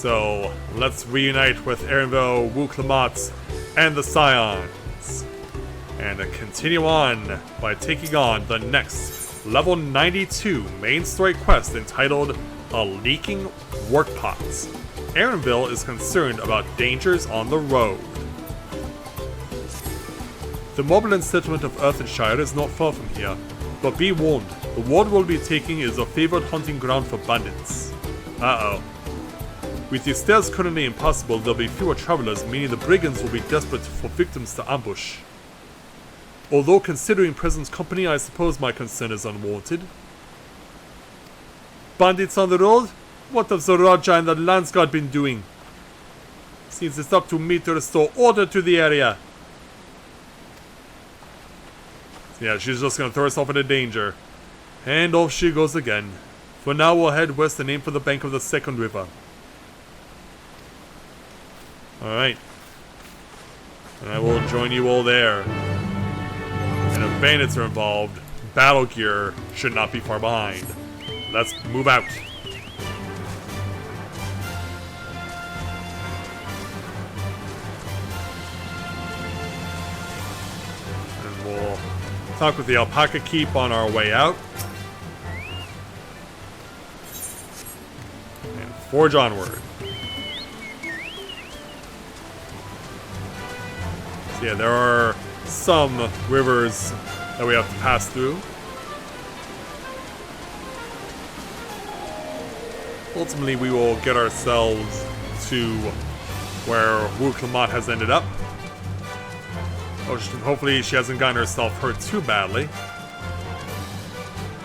So, let's reunite with Erenville, Wuklamot, and the Scions. And continue on by taking on the next level 92 main story quest entitled A Leaking Workpot. Erenville is concerned about dangers on the road. The Moblin settlement of Earthenshire is not far from here, but be warned, the ward we'll be taking is a favored hunting ground for bandits. Uh-oh. With the stairs currently impassable, there'll be fewer travelers, meaning the brigands will be desperate for victims to ambush. Although considering present company, I suppose my concern is unwarranted. Bandits on the road? What have the Raja and the Landsguard been doing? Seems it's up to me to restore order to the area. Yeah, she's just gonna throw herself into danger. And off she goes again. For now, we'll head west and aim for the bank of the second river. Alright. And I will join you all there. And if bandits are involved, battle gear should not be far behind. Let's move out. And we'll talk with the Alpaca Keep on our way out. And forge onward. So yeah, there are some rivers that we have to pass through. Ultimately, we will get ourselves to where Wuklamot has ended up. Hopefully she hasn't gotten herself hurt too badly.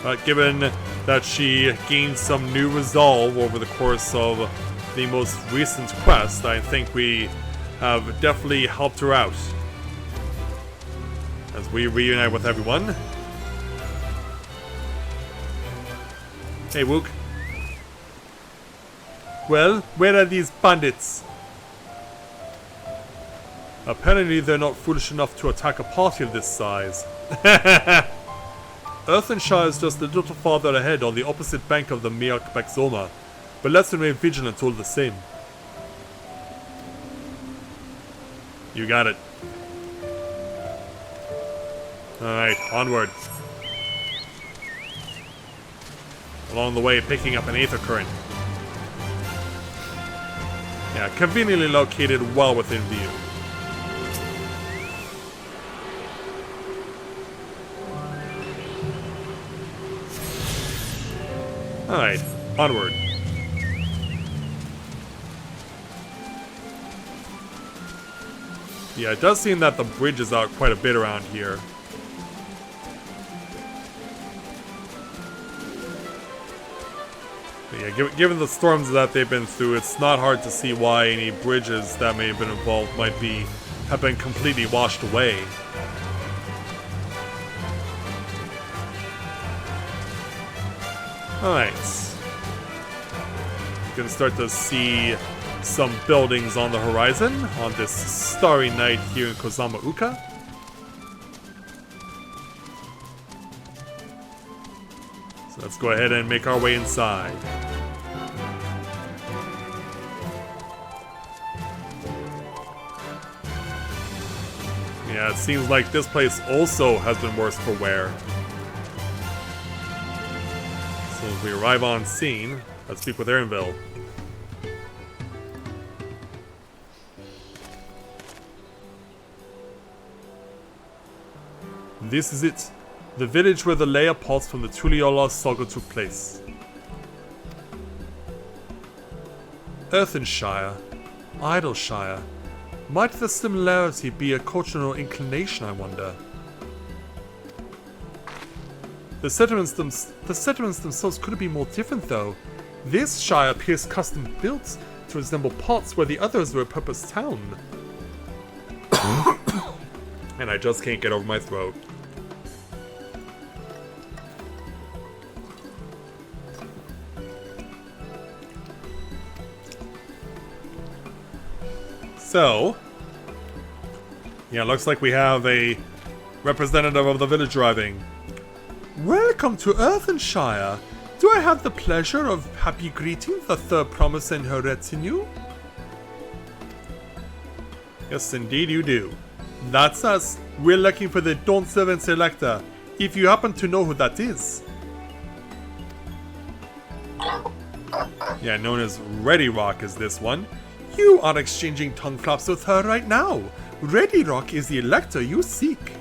But given that she gained some new resolve over the course of the most recent quest, I think we have definitely helped her out. As we reunite with everyone. Hey, Wook. Well, where are these bandits? Apparently they're not foolish enough to attack a party of this size. Earthenshire is just a little farther ahead on the opposite bank of the Miak Bexoma, but let's remain vigilant all the same. You got it. Alright, onward. Along the way, picking up an aether current. Yeah, conveniently located well within view. Alright, onward. Yeah, it does seem that the bridge is out quite a bit around here. But yeah, given the storms that they've been through, it's not hard to see why any bridges that may have been involved might have been completely washed away. Alright. You can start to see some buildings on the horizon on this starry night here in Kozama Uka. So let's go ahead and make our way inside. Yeah, it seems like this place also has been worse for wear. So as we arrive on scene, let's speak with Erenville. This is it. The village where the layer pulse from the Tuliola saga took place. Earthenshire. Idleshire. Might the similarity be a cultural inclination, I wonder? The settlements themselves couldn't be more different, though. This shire appears custom built to resemble parts where the others were a purpose town. And I just can't get over my throat. So, yeah, looks like we have a representative of the village arriving. Welcome to Earthenshire. Do I have the pleasure of happy greeting the third promise and her retinue? Yes, indeed you do. That's us. We're looking for the Dawntrail Selector, if you happen to know who that is. Yeah, known as Ready Rock is this one. You are exchanging tongue flaps with her right now. Ready Rock is the Elector you seek.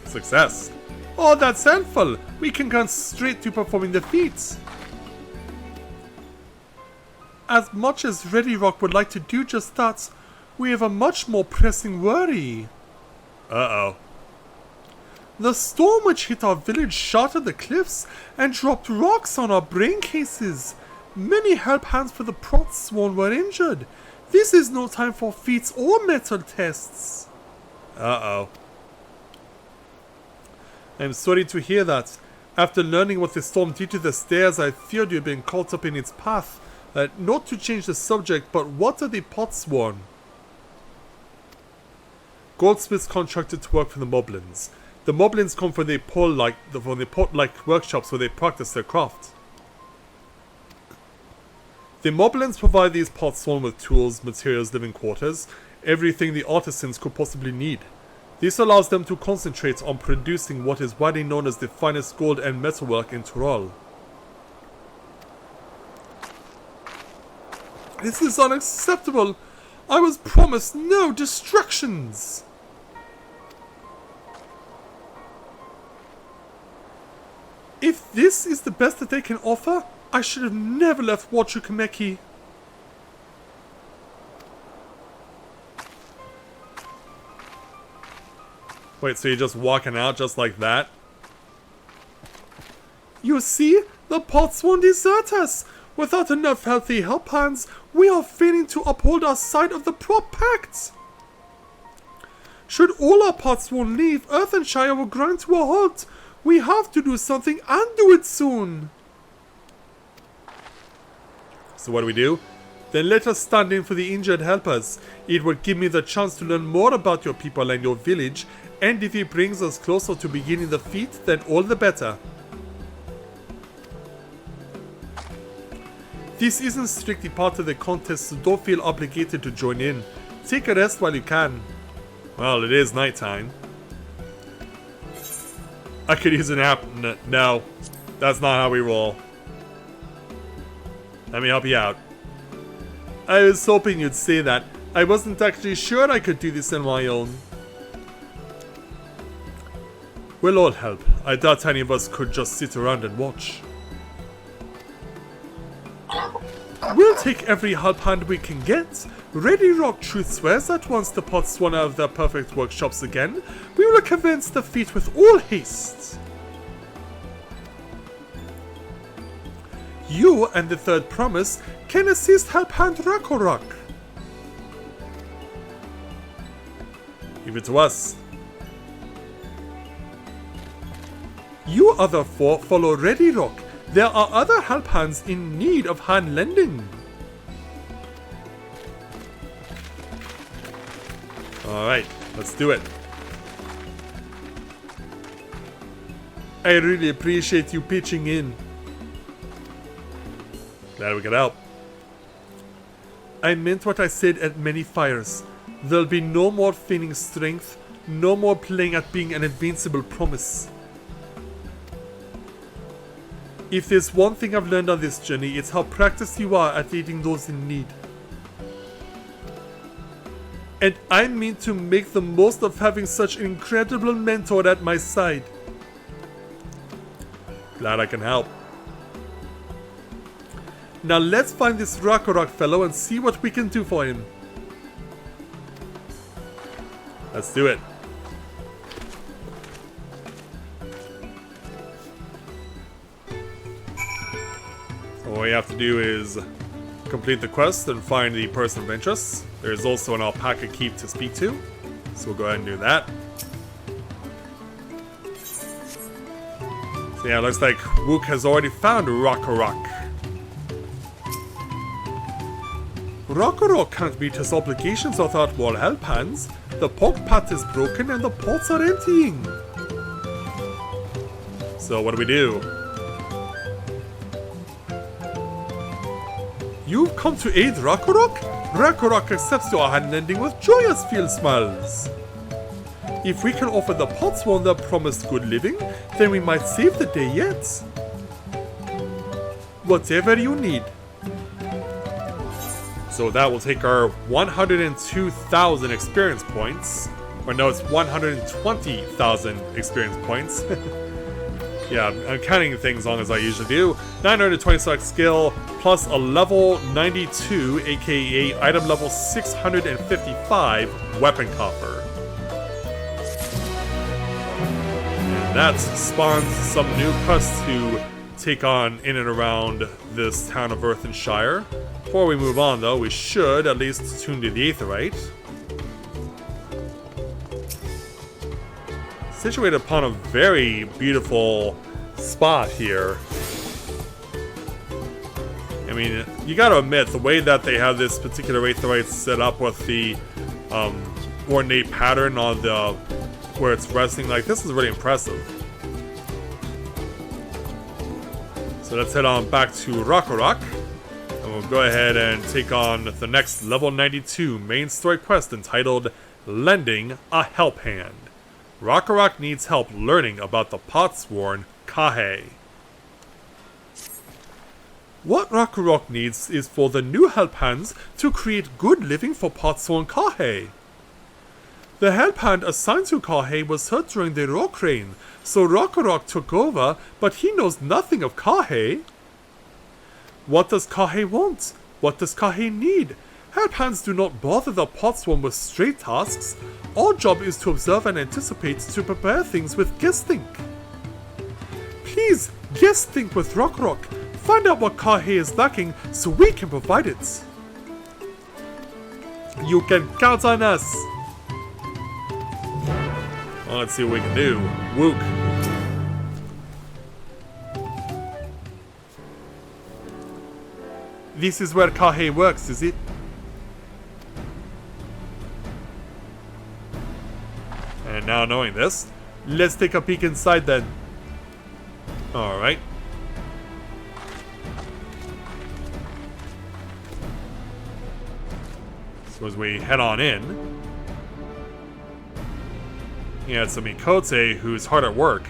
Success. Oh, that's helpful. We can go straight to performing the feats. As much as Ready Rock would like to do just that, we have a much more pressing worry. Uh-oh. The storm which hit our village shattered the cliffs and dropped rocks on our brain cases. Many help hands for the Protsworn were injured. This is no time for feats or metal tests. Uh-oh. I'm sorry to hear that. After learning what the storm did to the stairs, I feared you had been caught up in its path. Not to change the subject, but what are the Protsworn? Goldsmiths contracted to work for the Moblins. The Moblins come from the pot-like workshops where they practice their craft. The Moblins provide these Protsworn with tools, materials, living quarters, everything the artisans could possibly need. This allows them to concentrate on producing what is widely known as the finest gold and metalwork in Tyrol. This is unacceptable! I was promised no distractions! If this is the best that they can offer, I should have never left Wachukameki. Wait, so you're just walking out just like that? You see? The pots won't desert us! Without enough healthy help hands, we are failing to uphold our side of the Prot Pact! Should all our Protsworn leave, Earthenshire will grind to a halt. We have to do something and do it soon! So what do? Then let us stand in for the injured helpers. It will give me the chance to learn more about your people and your village, and if it brings us closer to beginning the feat, then all the better. This isn't strictly part of the contest, so don't feel obligated to join in. Take a rest while you can. Well, it is nighttime. I could use a nap. No, that's not how we roll. Let me help you out. I was hoping you'd say that. I wasn't actually sure I could do this on my own. We'll all help. I doubt any of us could just sit around and watch. We'll take every help hand we can get. Ready Rock truth swears that once the pots run out of their perfect workshops again, we will commence the feat with all haste. You and the third promise can assist help hand Rakorok. Give it to us. You other four follow Ready Rock. There are other help hands in need of hand lending. Alright, let's do it. I really appreciate you pitching in. Glad we could help. I meant what I said at many fires. There'll be no more feigning strength, no more playing at being an invincible promise. If there's one thing I've learned on this journey, it's how practiced you are at aiding those in need. And I mean to make the most of having such an incredible mentor at my side. Glad I can help. Now let's find this Rakorok fellow and see what we can do for him. Let's do it. All we have to do is complete the quest and find the person of interest. There's also an alpaca keep to speak to, so we'll go ahead and do that. So yeah, it looks like Wook has already found Rakorok. Rakorok can't meet his obligations without more help hands. The pot path is broken and the pots are emptying. So what do? You've come to aid Ragnarok? Ragnarok accepts your hand lending with joyous field smiles. If we can offer the Potsworn the promised good living, then we might save the day yet. Whatever you need. So that will take our 102,000 experience points. Or no, it's 120,000 experience points. Yeah, I'm counting things long as I usually do. 926 skill, plus a level 92, aka item level 655 weapon coffer. And that spawns some new quests to take on in and around this town of Earthenshire. Before we move on though, we should at least tune to the Aetheryte. Situated upon a very beautiful spot here. I mean, you gotta admit, the way that they have this particular Aetheryte set up with the ornate pattern on the where it's resting, like, this is really impressive. So let's head on back to Ragnarok, and we'll go ahead and take on the next level 92 main story quest entitled Lending a Helphand. Ragnarok needs help learning about the Potsworn Kahe. What Ragnarok needs is for the new Helphands to create good living for Potsworn Kahe. The Helphand assigned to Kahe was hurt during the rock rain, so Ragnarok took over, but he knows nothing of Kahe. What does Kahe want? What does Kahe need? Helphands do not bother the Potsworn with straight tasks. Our job is to observe and anticipate to prepare things with guest think. Please, guest think with Ragnarok. Find out what Kahe is lacking so we can provide it. You can count on us. Well, let's see what we can do. Wook. This is where Kahe works, is it? And now knowing this, let's take a peek inside then. Alright. So as we head on in, yeah, it's a Mikote who's hard at work.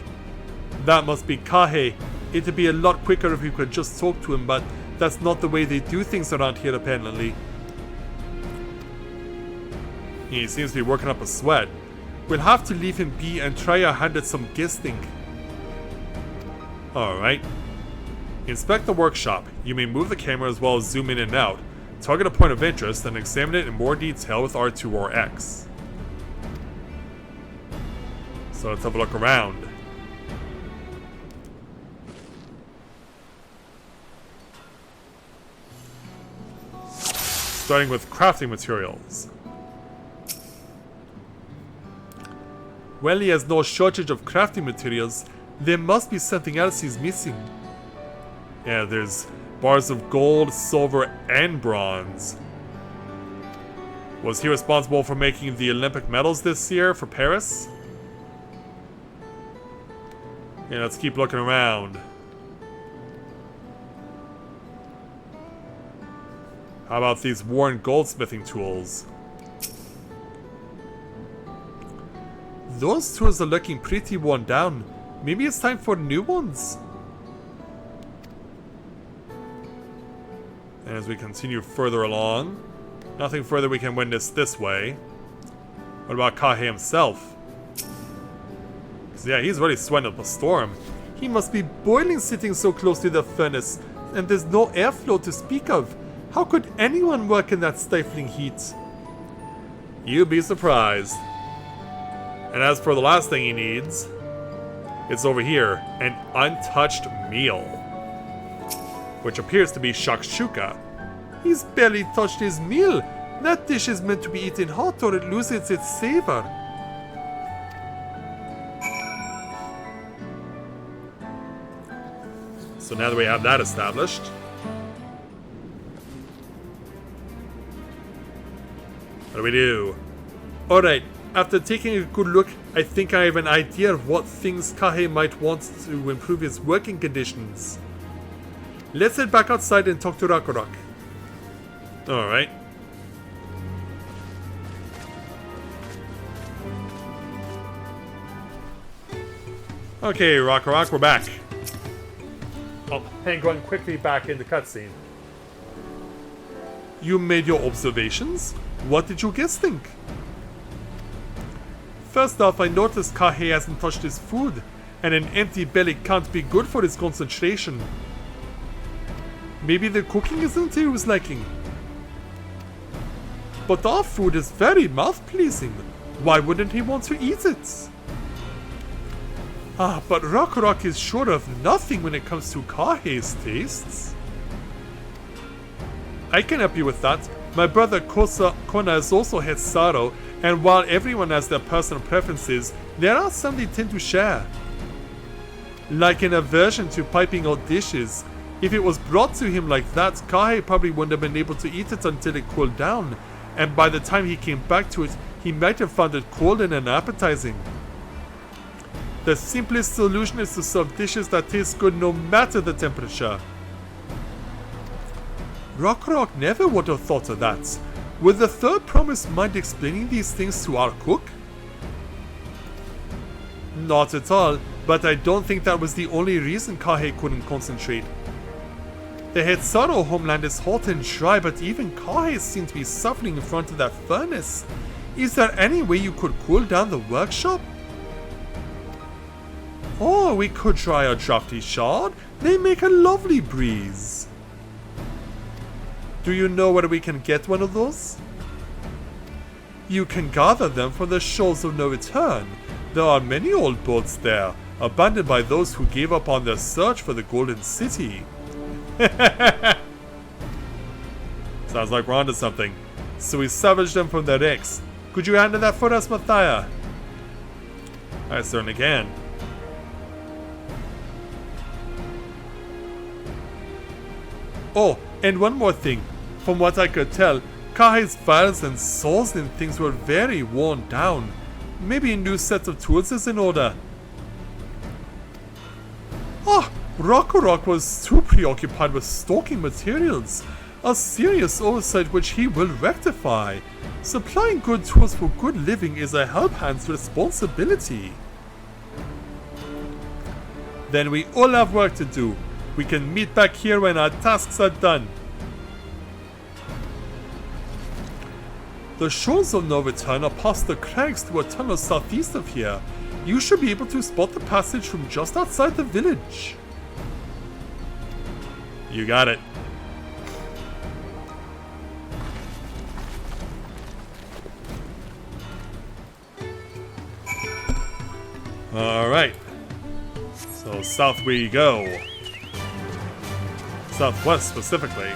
That must be Kahe. It'd be a lot quicker if we could just talk to him, but that's not the way they do things around here apparently. He seems to be working up a sweat. We'll have to leave him be and try our hand at some guessing. Alright. Inspect the workshop. You may move the camera as well as zoom in and out. Target a point of interest and examine it in more detail with R2 or X. So let's have a look around. Starting with crafting materials. Well, he has no shortage of crafting materials. There must be something else he's missing. Yeah, there's bars of gold, silver, and bronze. Was he responsible for making the Olympic medals this year for Paris? Yeah, let's keep looking around. How about these worn goldsmithing tools? Those tools are looking pretty worn down. Maybe it's time for new ones? And as we continue further along, nothing further we can witness this way. What about Kahe himself? Yeah, he's really sweating up a storm. He must be boiling sitting so close to the furnace, and there's no airflow to speak of. How could anyone work in that stifling heat? You'd be surprised. And as for the last thing he needs, it's over here, an untouched meal. Which appears to be shakshuka. He's barely touched his meal. That dish is meant to be eaten hot or it loses its savor. So now that we have that established, what do we do? Alright, after taking a good look, I think I have an idea of what things Kahe might want to improve his working conditions. Let's head back outside and talk to Ragnarok. Alright. Okay, Rock, we're back. Oh, hang on quickly back in the cutscene. You made your observations? What did your guests think? First off, I noticed Kahe hasn't touched his food, and an empty belly can't be good for his concentration. Maybe the cooking isn't to his liking. But our food is very mouth-pleasing. Why wouldn't he want to eat it? Ah, but Rock is sure of nothing when it comes to Kahe's tastes. I can help you with that. My brother Kona has also had sorrow, and while everyone has their personal preferences, there are some they tend to share. Like an aversion to piping hot dishes. If it was brought to him like that, Kahe probably wouldn't have been able to eat it until it cooled down, and by the time he came back to it, he might have found it cold and unappetizing. The simplest solution is to serve dishes that taste good no matter the temperature. Rock never would have thought of that. Would the third promise mind explaining these things to our cook? Not at all, but I don't think that was the only reason Kahe couldn't concentrate. The Hetsaro homeland is hot and dry, but even Kahe seemed to be suffering in front of that furnace. Is there any way you could cool down the workshop? Or we could try a drafty shard. They make a lovely breeze. Do you know where we can get one of those? You can gather them from the Shoals of No Return. There are many old boats there, abandoned by those who gave up on their search for the Golden City. Sounds like we're onto something. So we salvaged them from their wrecks. Could you handle that for us, Mathia? I certainly can. Oh, and one more thing. From what I could tell, Kahe's files and saws and things were very worn down. Maybe a new set of tools is in order. Ah, Rock was too preoccupied with stocking materials. A serious oversight which he will rectify. Supplying good tools for good living is a Helphand's responsibility. Then we all have work to do. We can meet back here when our tasks are done. The Shoals of No Return are past the crags to a tunnel southeast of here. You should be able to spot the passage from just outside the village. You got it. Alright. So south we go. Southwest specifically.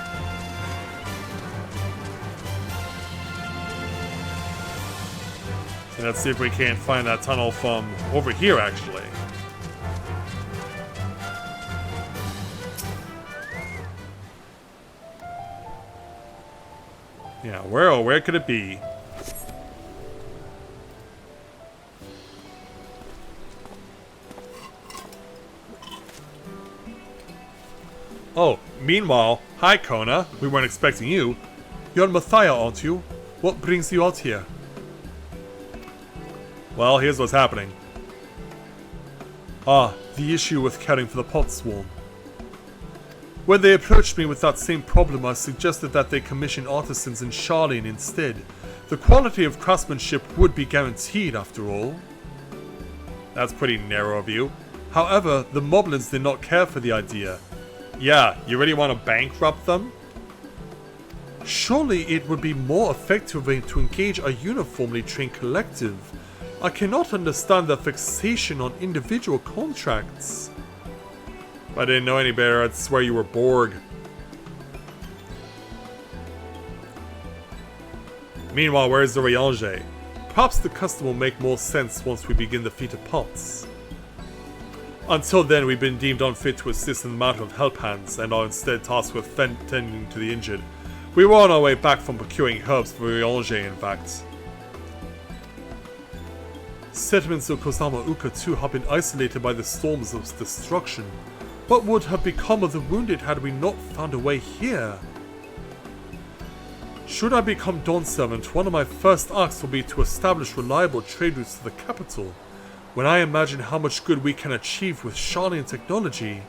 So let's see if we can't find that tunnel from over here actually. Yeah, where could it be? Oh, meanwhile, hi Kona, we weren't expecting you. You're Mathia, aren't you? What brings you out here? Well, here's what's happening. Ah, the issue with caring for the pot swarm. When they approached me with that same problem, I suggested that they commission artisans in Charlene instead. The quality of craftsmanship would be guaranteed after all. That's pretty narrow of you. However, the moblins did not care for the idea. Yeah, you really want to bankrupt them? Surely it would be more effective to engage a uniformly trained collective. I cannot understand the fixation on individual contracts. If I didn't know any better, I'd swear you were Borg. Meanwhile, where's the Riange? Perhaps the custom will make more sense once we begin the feat of pots. Until then, we've been deemed unfit to assist in the matter of Helphands, and are instead tasked with tending to the injured. We were on our way back from procuring herbs for Riange, in fact. Settlements of Kozama Uka too have been isolated by the storms of destruction. What would have become of the wounded had we not found a way here? Should I become Dawn Servant, one of my first acts will be to establish reliable trade routes to the capital. When I imagine how much good we can achieve with Charnian technology...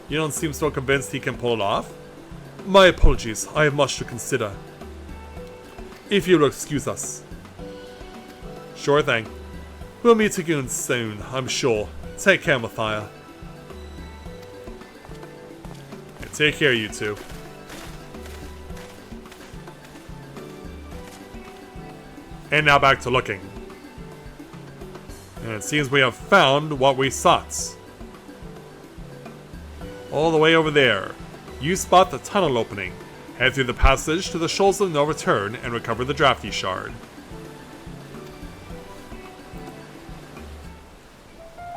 You don't seem so convinced he can pull it off? My apologies, I have much to consider. If you will excuse us. Sure thing. We'll meet again soon, I'm sure. Take care, Mathia. And take care, you two. And now back to looking. And it seems we have found what we sought. All the way over there. You spot the tunnel opening. Head through the passage to the Shoals of No Return and recover the Drafty Shard.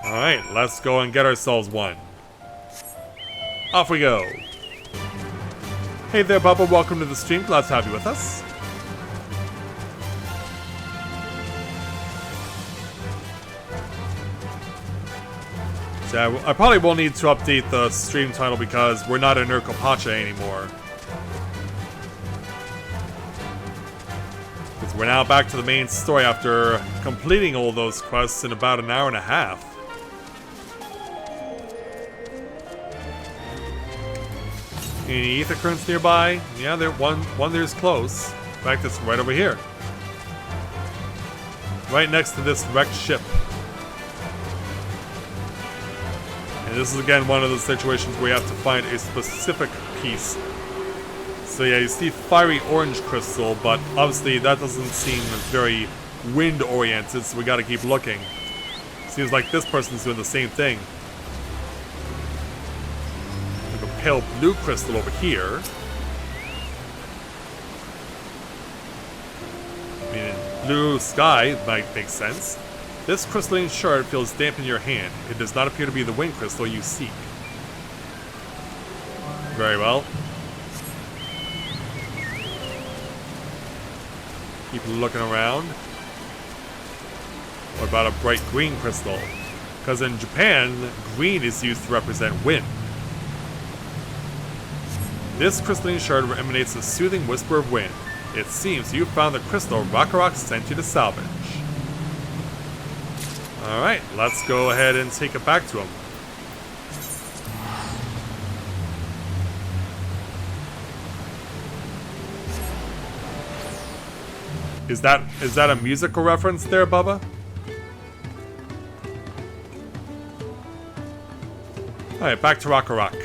Alright, let's go and get ourselves one. Off we go. Hey there, Bubba. Welcome to the stream. Glad to have you with us. So I probably will need to update the stream title because we're not in Urkopacha anymore. Because we're now back to the main story after completing all those quests in about an hour and a half. Any ether currents nearby? Yeah, one there's close. In fact, it's right over here. Right next to this wrecked ship. And this is again one of those situations where you have to find a specific piece. So yeah, you see fiery orange crystal, but obviously that doesn't seem very wind oriented, so we gotta keep looking. Seems like this person's doing the same thing. Like a pale blue crystal over here. I mean, blue sky might make sense. This crystalline shard feels damp in your hand. It does not appear to be the wind crystal you seek. Very well. Keep looking around. What about a bright green crystal? Because in Japan, green is used to represent wind. This crystalline shard emanates a soothing whisper of wind. It seems you found the crystal Rakarok sent you to salvage. Alright, let's go ahead and take it back to him. Is that a musical reference there, Bubba? Alright, back to Rakarok.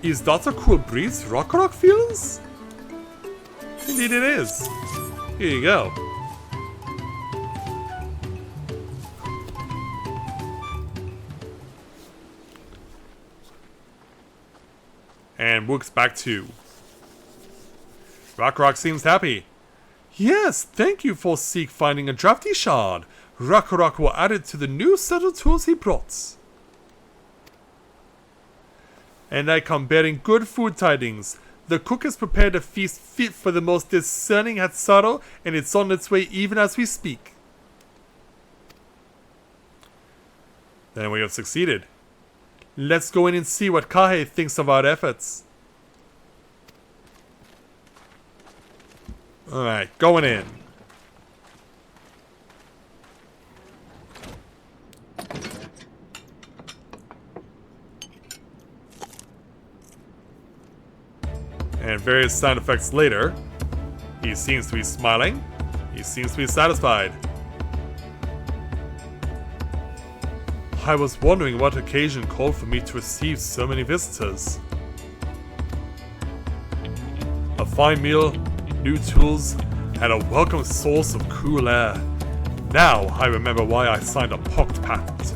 Is that a cool breeze Rakarok feels? Indeed it is. Here you go. And Wook's back too. Rakarok seems happy. Yes, thank you for Seek finding a drafty shard. Rakarok will add it to the new set of tools he brought. And I come bearing good food tidings. The cook has prepared a feast fit for the most discerning Hatsaro, and it's on its way even as we speak. Then we have succeeded. Let's go in and see what Kahe thinks of our efforts. Alright, going in. And various sound effects later. He seems to be smiling. He seems to be satisfied. I was wondering what occasion called for me to receive so many visitors. A fine meal, new tools, and a welcome source of cool air. Now I remember why I signed a pocked patent.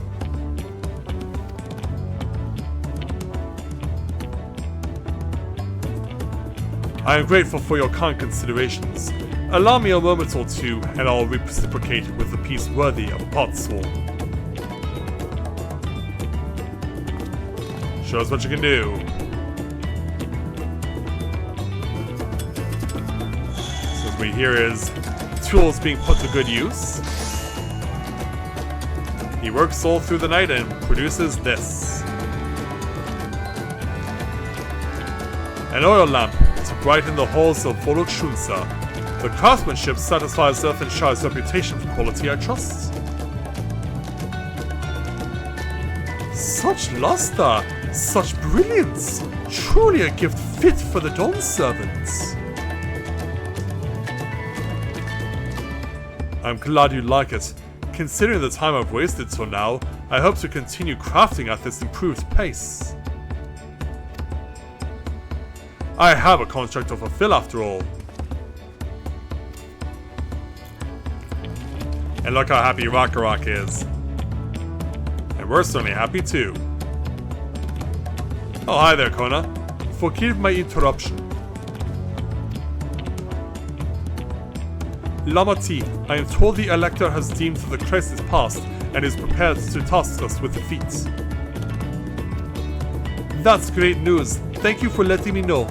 I am grateful for your kind considerations. Allow me a moment or two, and I'll reciprocate with a piece worthy of a potsworn. Show us what you can do. So what we hear is tools being put to good use. He works all through the night and produces this. An oil lamp to brighten the halls of Volok Shunsa. The craftsmanship satisfies Earthen Shire's reputation for quality, I trust. Such luster, such brilliance, truly a gift fit for the Dawn servants. I'm glad you like it. Considering the time I've wasted till now, I hope to continue crafting at this improved pace. I have a contract to fulfill after all. And look how happy Rakarak is. And we're certainly happy too. Oh, hi there, Kona. Forgive my interruption. Lamati, I am told the Elector has deemed the crisis past and is prepared to task us with defeat. That's great news. Thank you for letting me know.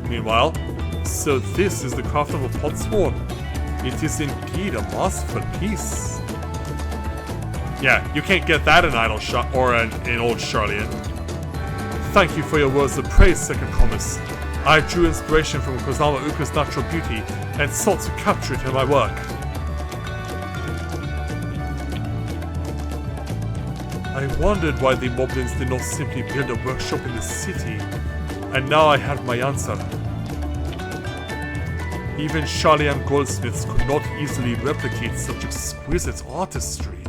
Meanwhile, so this is the craft of a potsworn. It is indeed a masterful piece. Yeah, you can't get that in Idle Shot or in Old Charlian. Thank you for your words of praise, Second Promise. I drew inspiration from Kozama Uka's natural beauty and sought to capture it in my work. I wondered why the Moblins did not simply build a workshop in the city, and now I have my answer. Even Charlian goldsmiths could not easily replicate such exquisite artistry.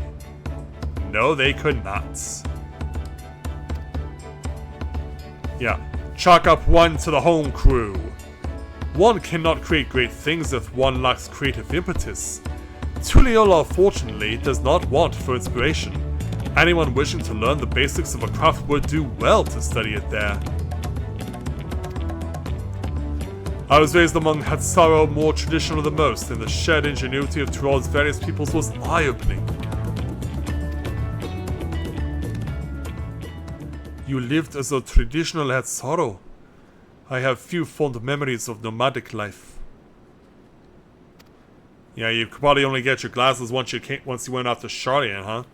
No, they could not. Yeah, chalk up one to the home crew. One cannot create great things if one lacks creative impetus. Tuliyola, fortunately, does not want for inspiration. Anyone wishing to learn the basics of a craft would do well to study it there. I was raised among Hatsaro, more traditional than most, and the shared ingenuity of Tyrell's various peoples was eye-opening. You lived as a traditional Hatsaro. I have few fond memories of nomadic life. Yeah, you could probably only get your glasses once you went out to Charlian, huh?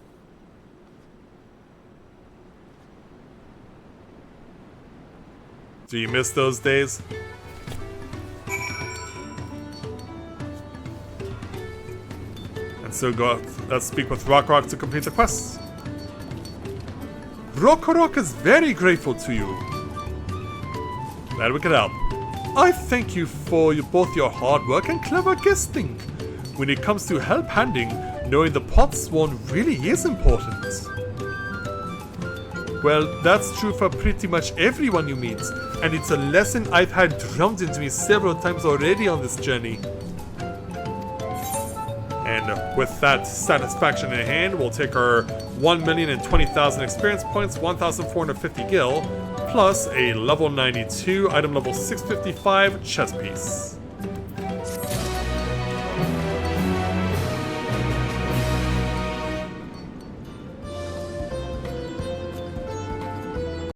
Do you miss those days? And so let's speak with Rock to complete the quest. Rock is very grateful to you. Glad we could help. I thank you for both your hard work and clever guesting. When it comes to help handing, knowing the potsworn really is important. Well, that's true for pretty much everyone you meet, and it's a lesson I've had drummed into me several times already on this journey. And with that satisfaction in hand, we'll take our 1,020,000 experience points, 1,450 gil, plus a level 92, item level 655 chess piece.